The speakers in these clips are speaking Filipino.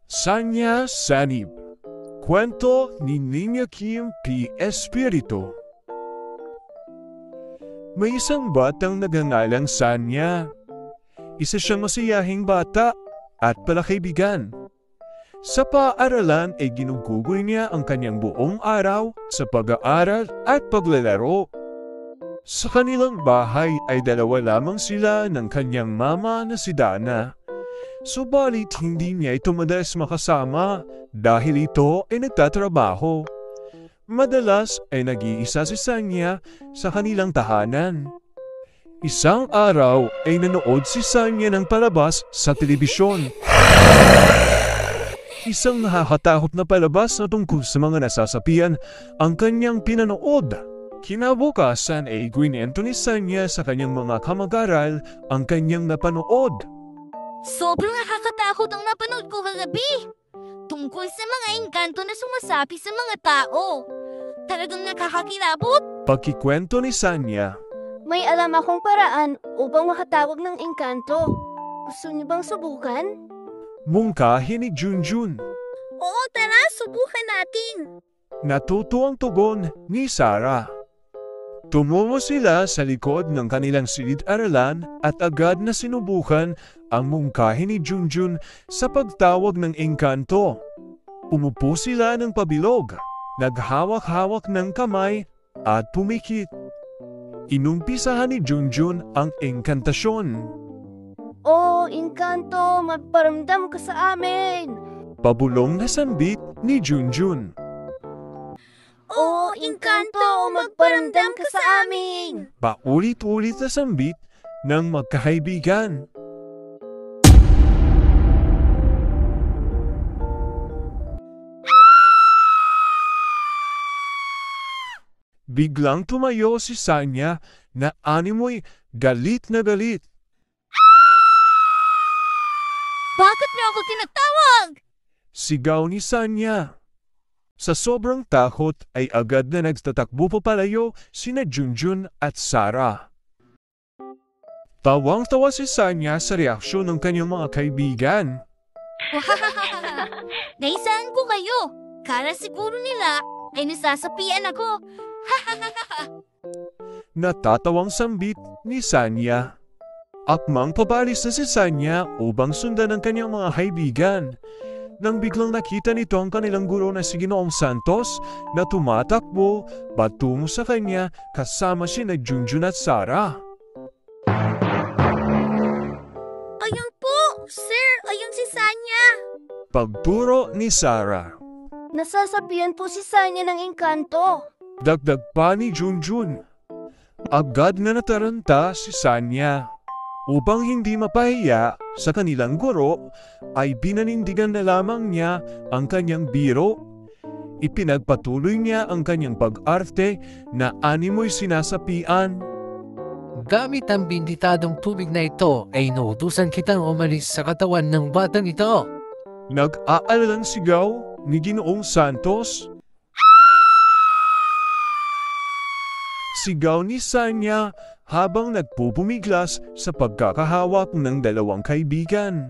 Sanya Sanib. Kwento ni Niña Kim P. Espiritu. May isang batang nagangalang Sanya. Isa siyang masiyahing bata at palakaibigan. Sa paaralan ay ginugugoy niya ang kanyang buong araw sa pag-aaral at paglalaro. Sa kanilang bahay ay dalawa lamang sila ng kanyang mama na si Dana. Subalit hindi niya ito madalas makasama dahil ito ay nagtatrabaho. Madalas ay nag-iisa si Sanya sa kanilang tahanan. Isang araw ay nanood si Sanya ng palabas sa telebisyon. Isang nakakatakot na palabas na tungkol sa mga nasasapian ang kanyang pinanood. Kinabukasan ay gwinento ni Sanya sa kanyang mga kamag-aral ang kanyang napanood. Sobrang nakakatakot ang napanood ko kagabi. Tungkol sa mga engkanto na sumasapi sa mga tao. Talagang nakakakilabot. Pagkikwento ni Sanya. May alam akong paraan upang makatawag ng engkanto. Gusto niyo bang subukan? Mungkahi ni Junjun. Oo, tara, subukan natin. Natuto ang tugon ni Sarah. Tumungo sila sa likod ng kanilang silid-aralan at agad na sinubukan ang mungkahi ni Junjun sa pagtawag ng engkanto. Umupo sila ng pabilog, naghawak-hawak ng kamay at pumikit. Inumpisahan ni Junjun ang engkantasyon. Oh, engkanto, magparamdam ka sa amin! Pabulong na sambit ni Junjun. Oh, engkanto, magparamdam ka sa amin! Paulit-ulit na sambit ng magkakaibigan. Biglang tumayo si Sanya na animoy galit na galit. Bakit niyo ako tinatawag? Sigaw ni Sanya. Sa sobrang takot ay agad na nagtatakbo papalayo sina Junjun at Sarah. Tawang-tawa si Sanya sa reaksyon ng kanyang mga kaibigan. Naisaan ko kayo. Kala siguro nila ay nasasapian ako. Natatawang sambit ni Sanya. Akmang pabalis na si Sanya upang sundan ang kanyang mga kaibigan. Nang biglang nakita nito ang kanilang guro na si Ginoong Santos na tumatakbo patungo sa kanya kasama sina Junjun at Sarah. Ayun po, sir, ayun si Sanya. Pagturo ni Sarah. Nasasabihan po si Sanya ng engkanto. Dagdag pa ni Junjun. Agad na nataranta si Sanya. Upang hindi mapahiya sa kanilang guro, ay binanindigan na lamang niya ang kanyang biro. Ipinagpatuloy niya ang kanyang pag-arte na animoy sinasapian. Gamit ang binditadong tubig na ito ay inuutusan kitang umalis sa katawan ng batang ito. Nag-aalalang sigaw ni Ginoong Santos. Sigaw ni Sanya habang nagpupumiglas sa pagkakahawak ng dalawang kaibigan.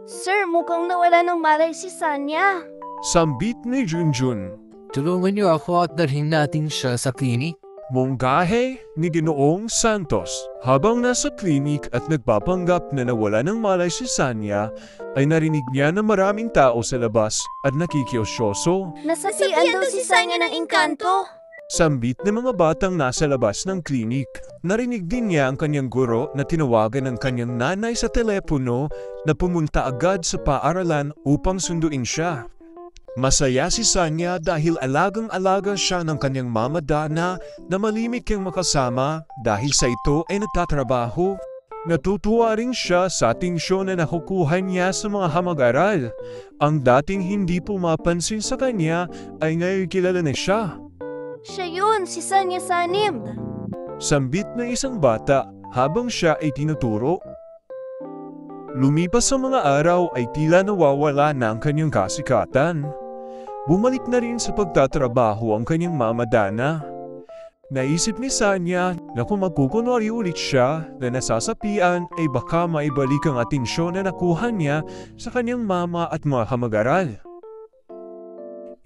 Sir, mukhang nawala ng malay si Sanya. Sambit ni Junjun. Tulungan niyo ako at dalhin natin siya sa klinik. Mungkahi ni Ginoong Santos. Habang nasa klinik at nagpapanggap na nawala ng malay si Sanya, ay narinig niya na maraming tao sa labas at nakikiyosyoso. Nasapian daw si Sanya ng engkanto. Sambit ng mga batang nasa labas ng klinik. Narinig din niya ang kanyang guro na tinawagan ng kanyang nanay sa telepono na pumunta agad sa paaralan upang sunduin siya. Masaya si Sanya dahil alagang-alaga siya ng kanyang mama Dana na malimit kang makasama dahil sa ito ay nagtatrabaho. Natutuwa rin siya sa atensyon na nakukuha niya sa mga kamag-aral. Ang dating hindi pumapansin sa kanya ay ngayon kilala na siya. Siya yun, si Sanya Sanib. Sambit ng isang bata habang siya ay tinuturo. Lumipas sa mga araw ay tila nawawala na ang kanyang kasikatan. Bumalik na rin sa pagtatrabaho ang kanyang mama Dana. Naisip ni Sanya na kung magkukunwari ulit siya na nasasapian ay baka maibalik ang atensyon na nakuha niya sa kanyang mama at mga kamag-aral.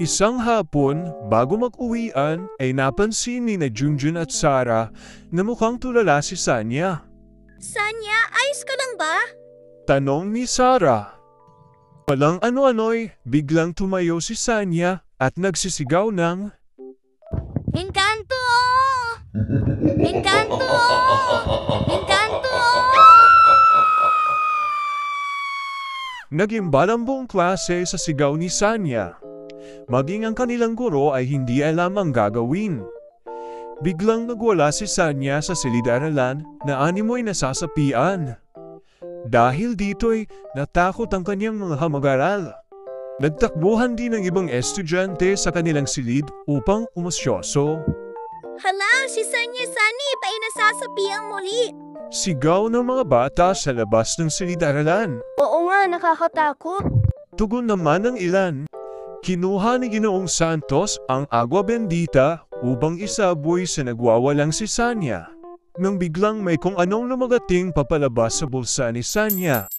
Isang hapon, bago mag-uwian, ay napansin ni na Junjun at Sarah na mukhang tulala si Sanya. Sanya, ayos ka lang ba? Tanong ni Sarah. Walang ano-ano'y biglang tumayo si Sanya at nagsisigaw ng, Encanto! Encanto! Encanto! Nag-imbal ang buong klase sa sigaw ni Sanya. Maging ang kanilang guro ay hindi alam ang gagawin. Biglang nagwala si Sanya sa silid-aralan na animoy nasasapian. Dahil dito'y natakot ang kanyang mga kamag-aral. Nagtakbuhan din ng ibang estudyante sa kanilang silid upang umasyoso. Hala, si Sanya Sanip ay nasasapiang muli. Sigaw ng mga bata sa labas ng silid-aralan. Oo nga, nakakatakot. Tugon naman ng ilan. Kinuha ni Ginoong Santos ang agwa bendita upang isaboy sa nagwawalang si Sanya. Nang biglang may kung anong lumagating papalabas sa bulsa ni Sanya.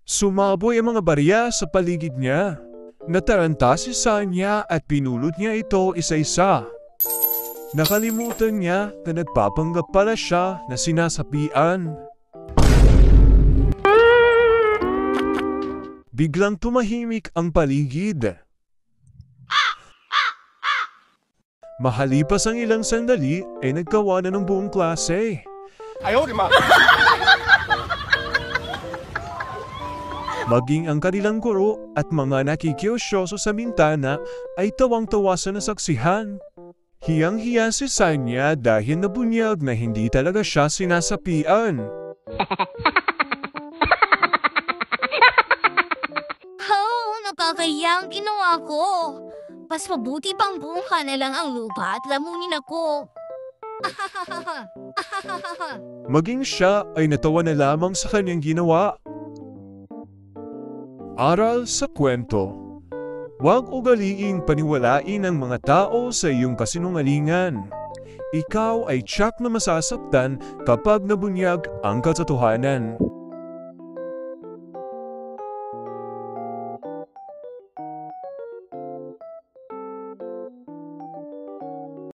Sumaboy ang mga barya sa paligid niya. Nataranta si Sanya at pinulot niya ito isa-isa. Nakalimutan niya na nagpapanggap pala siya na sinasapian. Biglang tumahimik ang paligid. Mahalipas ang ilang sandali ay nagkawa na ng buong klase. Maging ang kanilang guro at mga nakikiyosyoso sa bintana ay tawang-tawa sa nasaksihan. Hiyang-hiya si Sanya dahil nabunyag na hindi talaga siya sinasapian. Nakakaya ang ginawa ko. Mas mabuti pang buka na lang ang lupa at lamunin ako. Maging siya ay natawa na lamang sa kanyang ginawa. Aral sa kwento. Huwag ugaliing paniwalain ang mga tao sa iyong kasinungalingan. Ikaw ay tiyak na masasaktan kapag nabunyag ang katotohanan.